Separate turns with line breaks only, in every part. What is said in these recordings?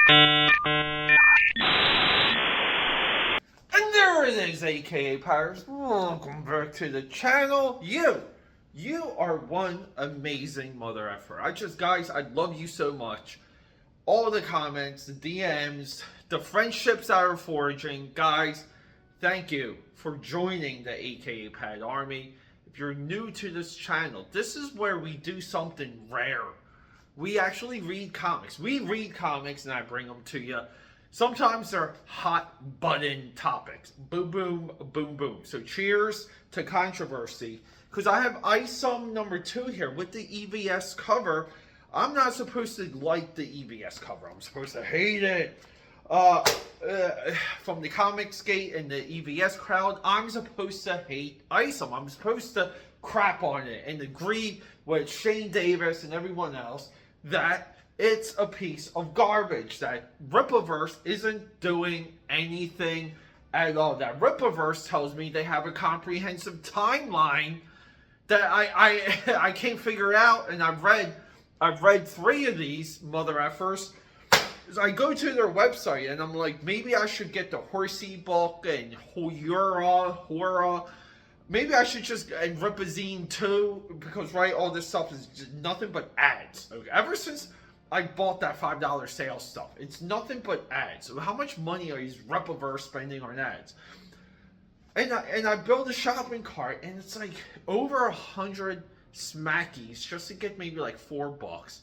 And there it is, AKAPAD. Welcome back to the channel. You are one amazing mother effer. Guys, I love you so much. All the comments, the DMs, the friendships that are forging. Guys, thank you for joining the AKAPAD army. If you're new to this channel, this is where we do something rare. We actually read comics. We read comics and I bring them to you. Sometimes they're hot button topics. Boom, boom, boom, boom. So cheers to controversy. Because I have Isom #2 here with the EVS cover. I'm not supposed to like the EVS cover. I'm supposed to hate it. From the Comics Gate and the EVS crowd, I'm supposed to hate Isom. I'm supposed to crap on it and agree with Shane Davis and everyone else that it's a piece of garbage, that Rippaverse isn't doing anything at all. That Rippaverse tells me they have a comprehensive timeline that I can't figure it out, and I've read 3 of these mother effers. I go to their website and I'm like, maybe I should get the Horsey book and Hora. Maybe I should just, and Rippazine too, because all this stuff is just nothing but ads. Okay? Ever since I bought that $5 sales stuff, it's nothing but ads. So how much money are these Rippaverse spending on ads? And I build a shopping cart and it's like over 100 smackies just to get maybe like $4.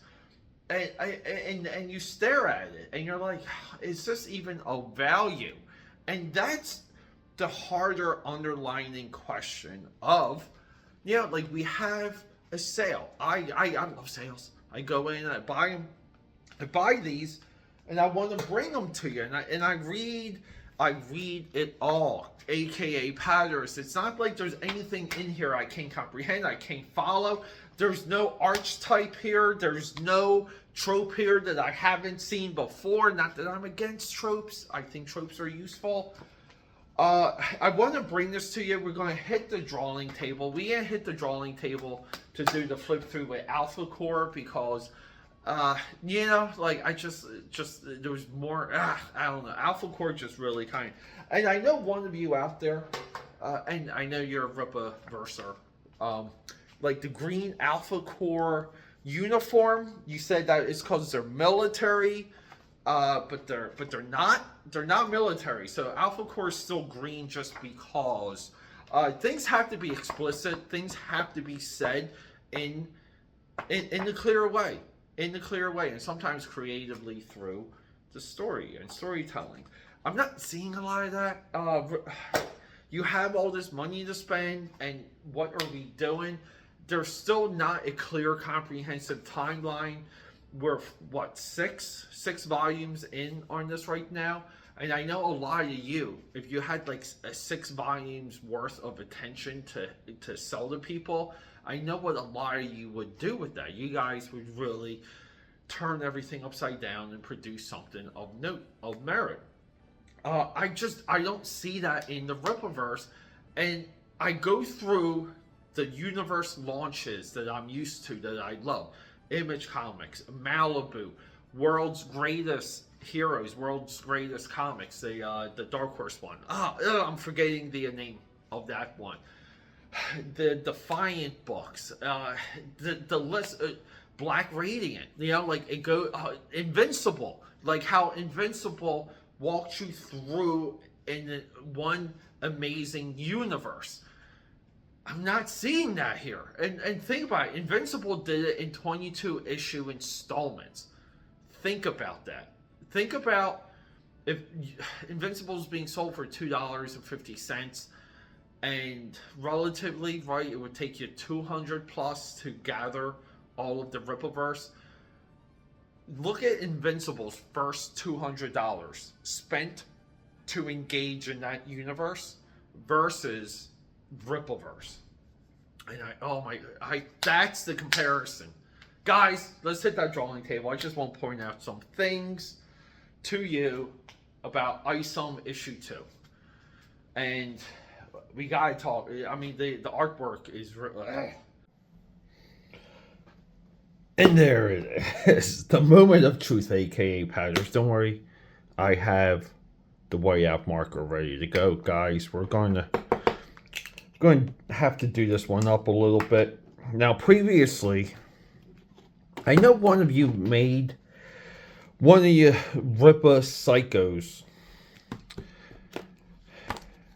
And you stare at it and you're like, is this even of value? And that's the harder underlining question of, like we have a sale. I love sales. I go in and I buy them. I buy these and I want to bring them to you. And I read it all, aka Padders. It's not like there's anything in here I can't comprehend, I can't follow. There's no archetype here. There's no trope here that I haven't seen before. Not that I'm against tropes. I think tropes are useful. I want to bring this to you. We're going to hit the drawing table. We ain't hit the drawing table to do the flip through with Alpha Core because, like I just there was more. I don't know. Alpha Core just really and I know one of you out there, and I know you're a Rippaverser. Like the green Alpha Core uniform, you said that it's because they're military, but they're not military. So Alpha Core is still green just because things have to be explicit, things have to be said in the clear way, and sometimes creatively through the story and storytelling. I'm not seeing a lot of that. You have all this money to spend, and what are we doing? There's still not a clear, comprehensive timeline. We're, six volumes in on this right now? And I know a lot of you, if you had like 6 volumes worth of attention to sell to people, I know what a lot of you would do with that. You guys would really turn everything upside down and produce something of note, of merit. I don't see that in the Rippaverse. And I go through the universe launches that I'm used to, that I love. Image Comics, Malibu, World's Greatest Heroes, World's Greatest Comics, the Dark Horse one. I'm forgetting the name of that one. The Defiant books, the list, Black Radiant, like it Invincible, like how Invincible walked you through in one amazing universe. I'm not seeing that here. And think about it. Invincible did it in 22 issue installments. Think about that. Think about if Invincible is being sold for $2.50 and relatively, it would take you 200 plus to gather all of the Rippaverse. Look at Invincible's first $200 spent to engage in that universe versus Rippaverse. And that's the comparison. Guys, let's hit that drawing table. I just want to point out some things to you about Isom issue 2. And we gotta talk. I mean, the artwork is And there it is. The moment of truth, aka Padders. Don't worry. I have the whiteout marker ready to go, guys. We're going to have to do this one up a little bit. Now, previously, I know one of you made one of you Rippa psychos.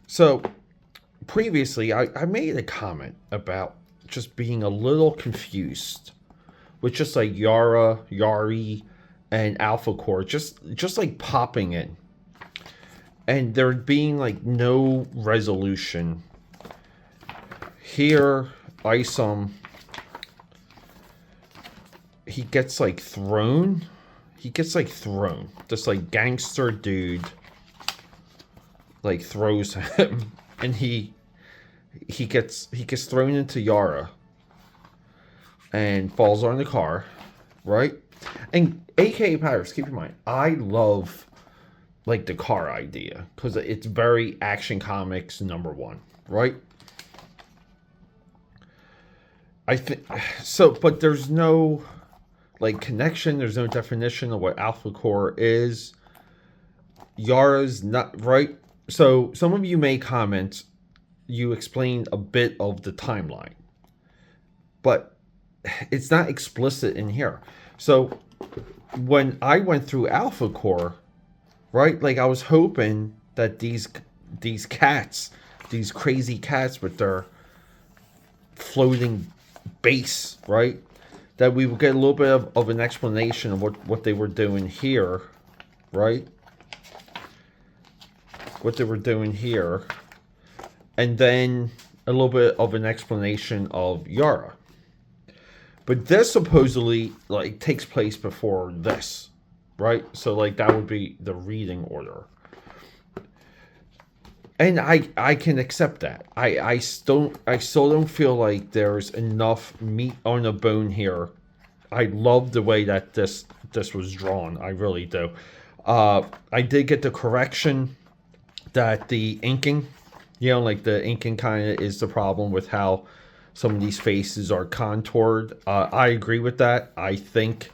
So, previously, I made a comment about just being a little confused with just like Yara, Yari, and Alpha Core just like popping in. And there being like no resolution. Here, Isom, he gets like thrown. This like gangster dude like throws him, and he gets thrown into Yara and falls on the car, right? And AKAPAD, keep in mind, I love like the car idea because it's very Action Comics #1, right? I think so, but there's no like connection. There's no definition of what Alpha Core is. Yara's not right. So some of you may comment. You explained a bit of the timeline, but it's not explicit in here. So when I went through Alpha Core, right, like I was hoping that these cats, these crazy cats with their floating base, right, that we would get a little bit of an explanation of what they were doing here, right? What they were doing here. And then a little bit of an explanation of Yara. But this supposedly like takes place before this, right? So like that would be the reading order. And I can accept that. I still don't feel like there's enough meat on the bone here. I love the way that this was drawn. I really do. I did get the correction that the inking, you know, like the inking kind of is the problem with how some of these faces are contoured. I agree with that. I think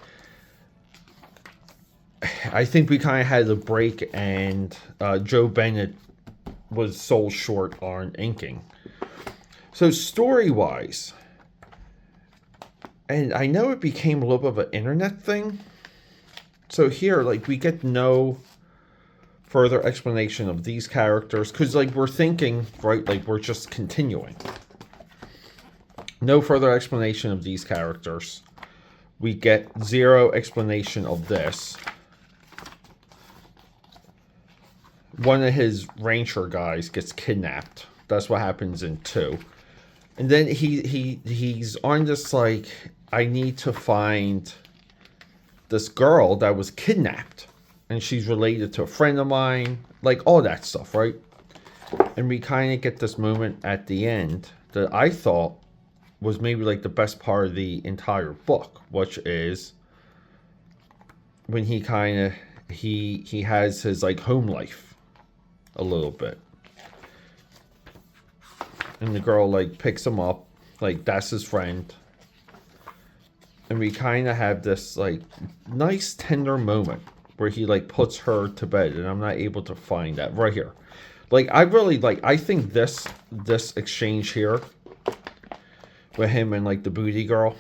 we kind of had a break, and Joe Bennett was sold short on inking. So story-wise, and I know it became a little bit of an internet thing. So here, like, we get no further explanation of these characters, because like we're thinking, right, like we're just continuing. No further explanation of these characters. We get zero explanation of this. One of his rancher guys gets kidnapped. That's what happens in 2. And then he's on this like, I need to find this girl that was kidnapped, and she's related to a friend of mine, like all that stuff, right? And we kind of get this moment at the end that I thought was maybe like the best part of the entire book, which is when he kind of he has his like home life a little bit, and the girl like picks him up, like that's his friend, and we kind of have this like nice tender moment where he like puts her to bed, and I'm not able to find that right here. Like I really like, I think this exchange here with him and like the booty girl,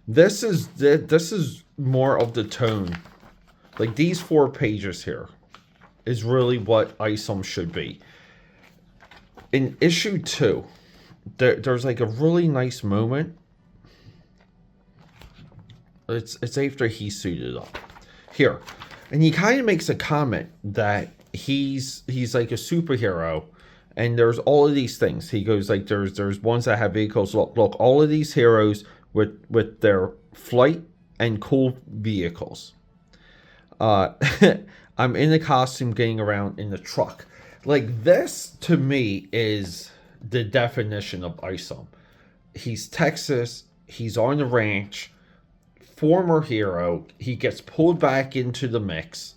this is more of the tone. Like these 4 pages here is really what Isom should be. In issue 2, there's like a really nice moment. It's after he's suited up here, and he kind of makes a comment that he's like a superhero, and there's all of these things. He goes like, there's ones that have vehicles. Look, all of these heroes with their flight and cool vehicles. I'm in the costume getting around in the truck. Like this to me is the definition of Isom. He's Texas. He's on the ranch. Former hero. He gets pulled back into the mix,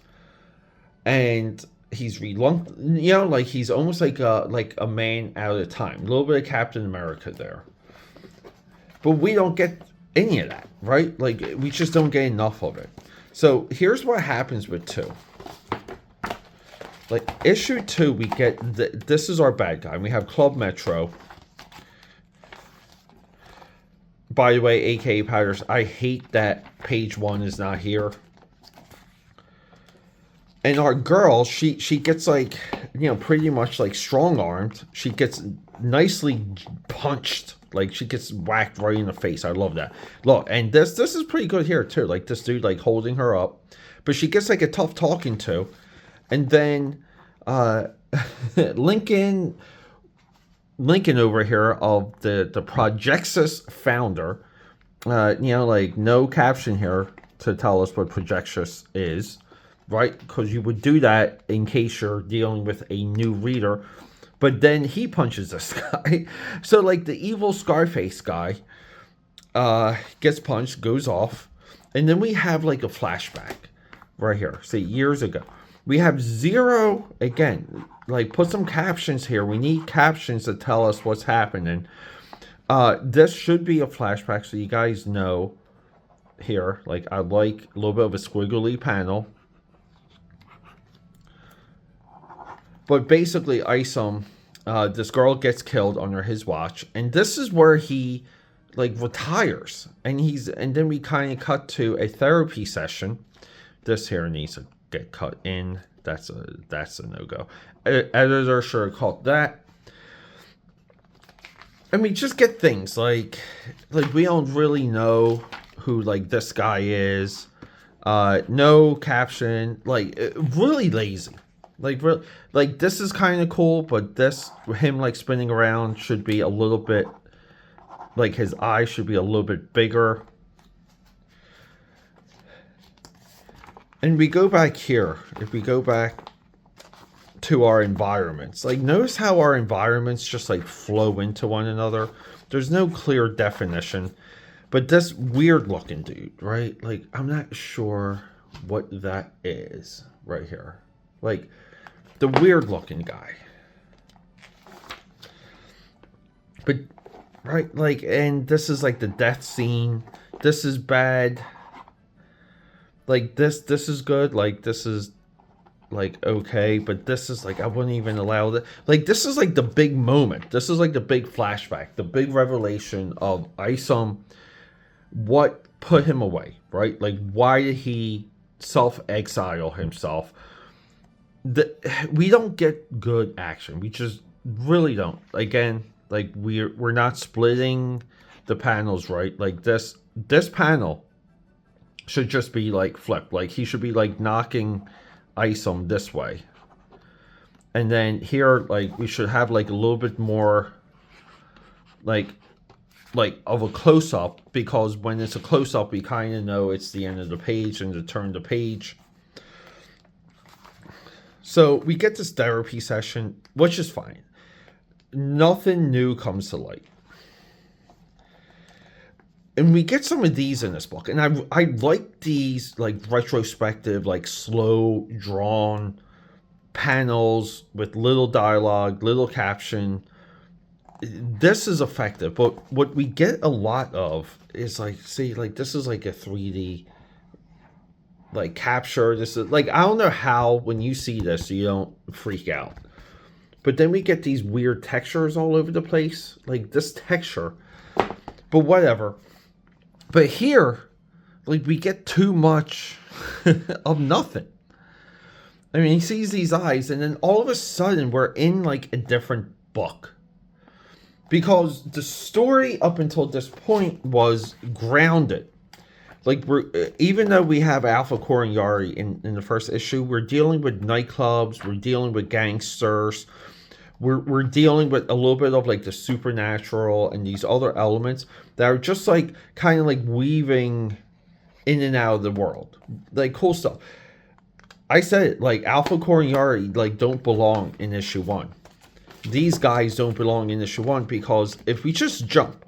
and he's reluctant. You know, like he's almost like a man out of time. A little bit of Captain America there. But we don't get any of that, right? Like, we just don't get enough of it. So here's what happens with 2. Like, issue 2, we get this is our bad guy. We have Club Metro. By the way, AKAPADers, I hate that page 1 is not here. And our girl, she gets, like, you know, pretty much like strong-armed. She gets nicely punched. Like, she gets whacked right in the face. I love that. Look, and this is pretty good here too. Like, this dude, like, holding her up. But she gets, like, a tough talking to. And then Lincoln over here of the Projexus founder, you know, like, no caption here to tell us what Projexus is, right? Because you would do that in case you're dealing with a new reader. But then he punches this guy. So, like, the evil Scarface guy gets punched, goes off. And then we have, like, a flashback right here. See, years ago. We have Zero, again, like, put some captions here. We need captions to tell us what's happening. This should be a flashback, so you guys know here. Like, I like a little bit of a squiggly panel. But basically, Isom, this girl gets killed under his watch. And this is where he, like, retires. And then we kind of cut to a therapy session. This here needs to get cut in. That's a no-go. Editor sure called that. And we just get things like we don't really know who, like, this guy is. No caption. Like, really lazy. Like, this is kind of cool, but him, like, spinning around should be a little bit, like, his eyes should be a little bit bigger. And we go back here. If we go back to our environments, like, notice how our environments just, like, flow into one another. There's no clear definition, but this weird looking dude, right? Like, I'm not sure what that is right here. Like, the weird looking guy. But, right, like, and this is, like, the death scene. This is bad. Like, this is good. Like, this is, like, okay. But this is, like, I wouldn't even allow that. Like, this is, like, the big moment. This is, like, the big flashback. The big revelation of Isom. What put him away, right? Like, why did he self-exile himself? We don't get good action. We just really don't. Again, like, we're not splitting the panels right. Like, this panel should just be, like, flipped. Like, he should be, like, knocking Isom this way. And then here, like, we should have, like, a little bit more, like of a close-up. Because when it's a close-up, we kind of know it's the end of the page and to turn the page. So we get this therapy session, which is fine. Nothing new comes to light. And we get some of these in this book. And I like these, like, retrospective, like, slow drawn panels with little dialogue, little caption. This is effective. But what we get a lot of is, like, see, like, this is like a 3D, like, capture. This is, like, I don't know how when you see this you don't freak out. But then we get these weird textures all over the place. Like, this texture. But whatever. But here, like, we get too much of nothing. I mean, he sees these eyes, and then all of a sudden, we're in, like, a different book. Because the story up until this point was grounded. Like, even though we have Alpha Core and Yari in the first issue, we're dealing with nightclubs, we're dealing with gangsters, we're dealing with a little bit of, like, the supernatural and these other elements that are just, like, kind of, like, weaving in and out of the world. Like, cool stuff. I said it, like, Alpha Core and Yari, like, don't belong in issue 1. These guys don't belong in issue 1 because if we just jump,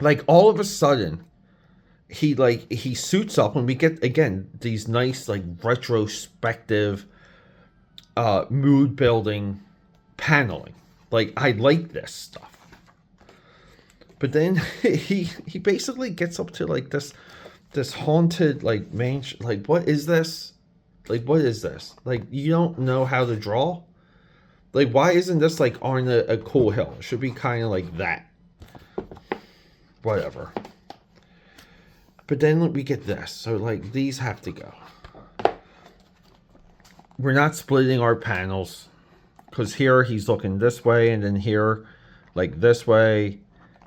like, all of a sudden, he suits up and we get, again, these nice, like, retrospective, mood building paneling. Like, I like this stuff. But then he basically gets up to like this haunted like like what is this? Like what is this? Like you don't know how to draw? Like why isn't this like on a cool hill? It should be kind of like that. Whatever. But then we get this. So like these have to go. We're not splitting our panels because here he's looking this way and then here like this way.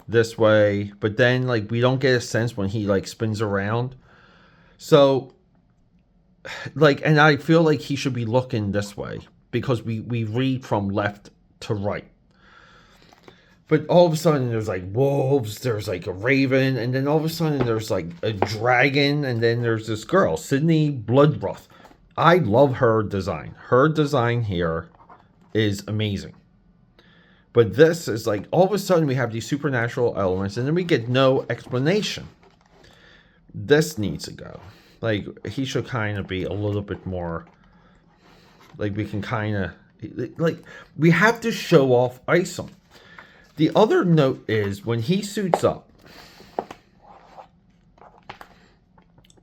But then like we don't get a sense when he like spins around. So like, and I feel like he should be looking this way because we read from left to right. But all of a sudden there's like wolves, there's like a raven, and then all of a sudden there's like a dragon, and then there's this girl, Sydney Bloodbroth. I love her design. Her design here is amazing. But this is like, all of a sudden we have these supernatural elements, and then we get no explanation. This needs to go. Like, he should kind of be a little bit more, like, we can kind of, like, we have to show off Isom. The other note is, when he suits up,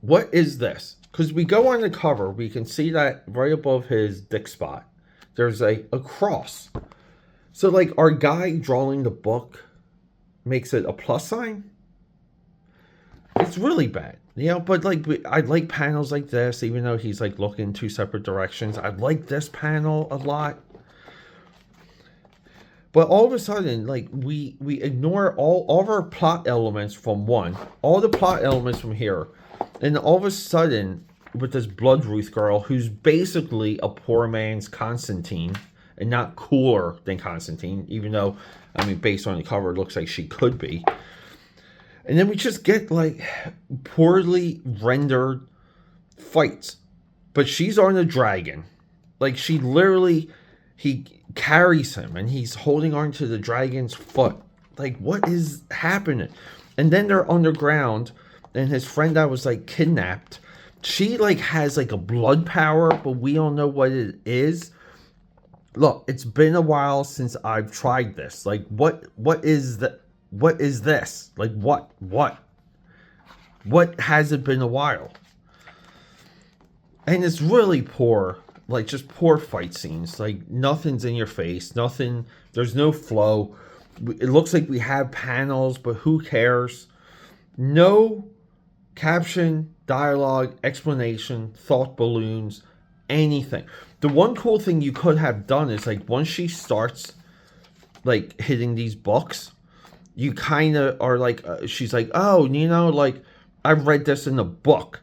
what is this? Because we go on the cover, we can see that right above his dick spot, there's a cross. So, like, our guy drawing the book makes it a plus sign? It's really bad. You know, but, like, I like panels like this, even though he's, like, looking two separate directions. I like this panel a lot. But all of a sudden, like, we ignore all of our plot elements from one. All the plot elements from here. And all of a sudden, with this Bloodruth girl, who's basically a poor man's Constantine, and not cooler than Constantine, even though, I mean, based on the cover, it looks like she could be. And then we just get, like, poorly rendered fights. But she's on a dragon. Like, she literally, he carries him, and he's holding on to the dragon's foot. Like, what is happening? And then they're underground, and his friend that was, like, kidnapped, she, like, has, like, a blood power, but we don't know what it is. Look, it's been a while since I've tried this. Like, what is this? Like, what has it been a while? And it's really poor, like, just poor fight scenes. Like, nothing's in your face, nothing, there's no flow. It looks like we have panels, but who cares? No caption, dialogue, explanation, thought balloons, anything. The one cool thing you could have done is, like, once she starts, like, hitting these books, you kind of are like, she's like, oh, you know, like, I read this in a book.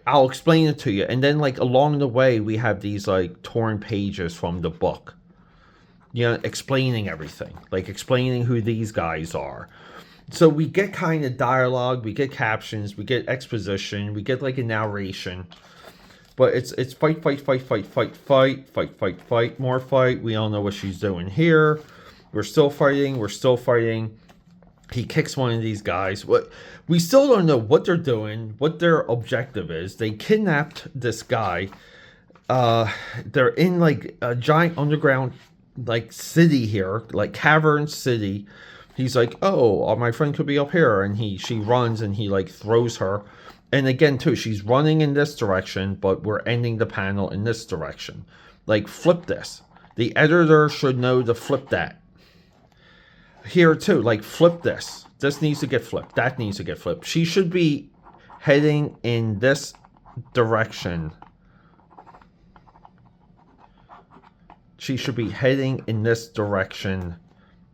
I'll explain it to you. And then, like, along the way, we have these, like, torn pages from the book. You know, explaining everything. Like, explaining who these guys are. So we get kind of dialogue, we get captions, we get exposition, we get, like, a narration. But it's fight, more fight. We all know what she's doing here. We're still fighting. He kicks one of these guys. We still don't know what they're doing, what their objective is. They kidnapped this guy. They're in, like, a giant underground, like, city here, like, cavern city. He's like, oh, my friend could be up here. And she runs and he, like, throws her. And again, too, she's running in this direction, but we're ending the panel in this direction. Like, flip this. The editor should know to flip that. Here, too, like, flip this. This needs to get flipped. That needs to get flipped. She should be heading in this direction. She should be heading in this direction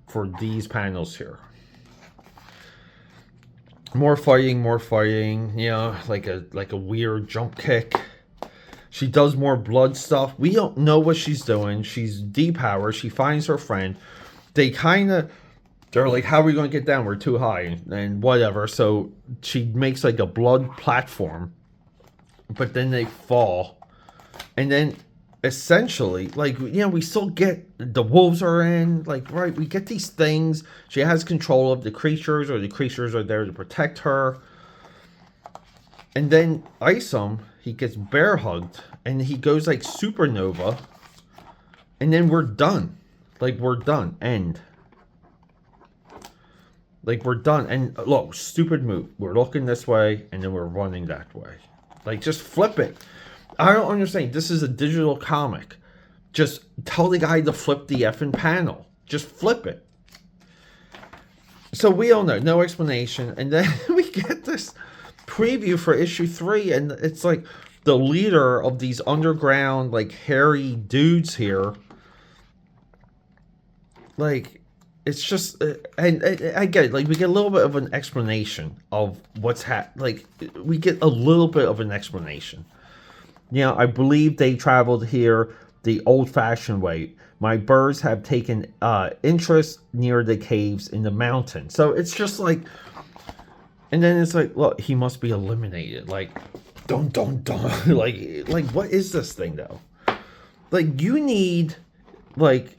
for these panels here. More fighting, you know, like a weird jump kick. She does more blood stuff. We don't know what she's doing. She's depowered. She finds her friend. They're like, how are we going to get down? We're too high and whatever. So she makes like a blood platform, but then they fall. And then essentially, like, you know, we still get the wolves are in, like, right, we get these things. She has control of the creatures, or the creatures are there to protect her. And then Isom, he gets bear hugged and he goes like supernova, and then we're done. Like, we're done. End. Like, we're done. And look, stupid move. We're looking this way, and then we're running that way. Like, just flip it. I don't understand. This is a digital comic. Just tell the guy to flip the effing panel. Just flip it. So we all know. No explanation. And then we get this preview for issue 3, and it's like the leader of these underground, like, hairy dudes here. Like, it's just, and I get it. Like, we get a little bit of an explanation of what's like, we get a little bit of an explanation. You know, I believe they traveled here the old-fashioned way. My birds have taken interest near the caves in the mountain. So it's just like, and then it's like, look, he must be eliminated. Like, don't. like, what is this thing, though? Like, you need, like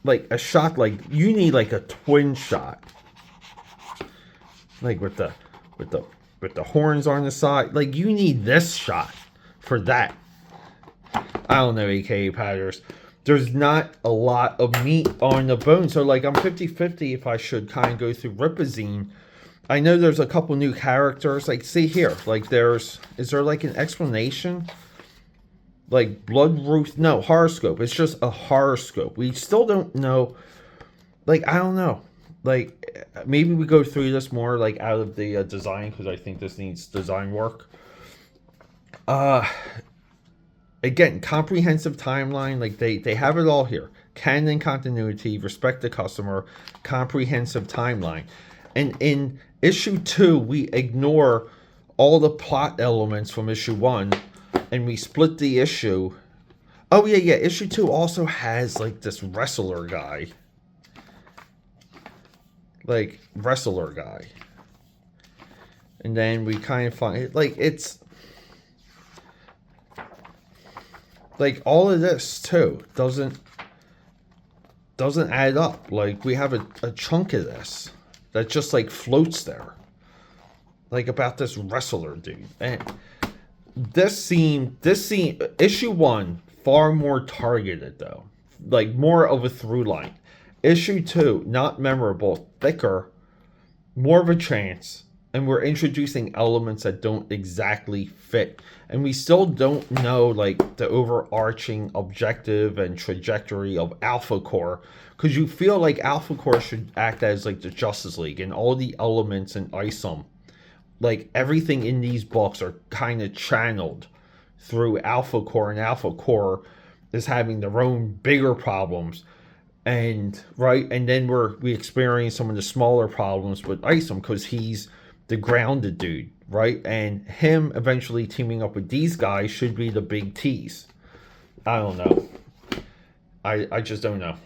a shot, like, you need, like, a twin shot. Like, with the horns on the side. Like, you need this shot for that. I don't know, AKAPADers. There's not a lot of meat on the bone. So, like, I'm 50-50 if I should kind of go through Rippaverse. I know there's a couple new characters. Like, see here. Like, is there, like, an explanation? Like, Blood Ruth. No, horoscope. It's just a horoscope. We still don't know. Like, I don't know. Like, maybe we go through this more, like, out of the design. Because I think this needs design work. Again, comprehensive timeline. Like, they have it all here. Canon continuity, respect the customer, comprehensive timeline. And in issue 2, we ignore all the plot elements from issue 1, and we split the issue. Oh, yeah. Issue 2 also has, like, this wrestler guy. Like, wrestler guy. And then we kind of find, like, it's... Like, all of this, too, doesn't add up. Like, we have a chunk of this that just, like, floats there. Like, about this wrestler dude. And this scene, issue 1, far more targeted, though. Like, more of a through line. Issue 2, not memorable, thicker, more of a chance. And we're introducing elements that don't exactly fit. And we still don't know, like, the overarching objective and trajectory of Alpha Core. Because you feel like Alpha Core should act as, like, the Justice League. And all the elements in Isom, like, everything in these books are kind of channeled through Alpha Core. And Alpha Core is having their own bigger problems. And, right? And then we experience some of the smaller problems with Isom. Because he's the grounded dude, right? And him eventually teaming up with these guys should be the big tease. I don't know. I just don't know.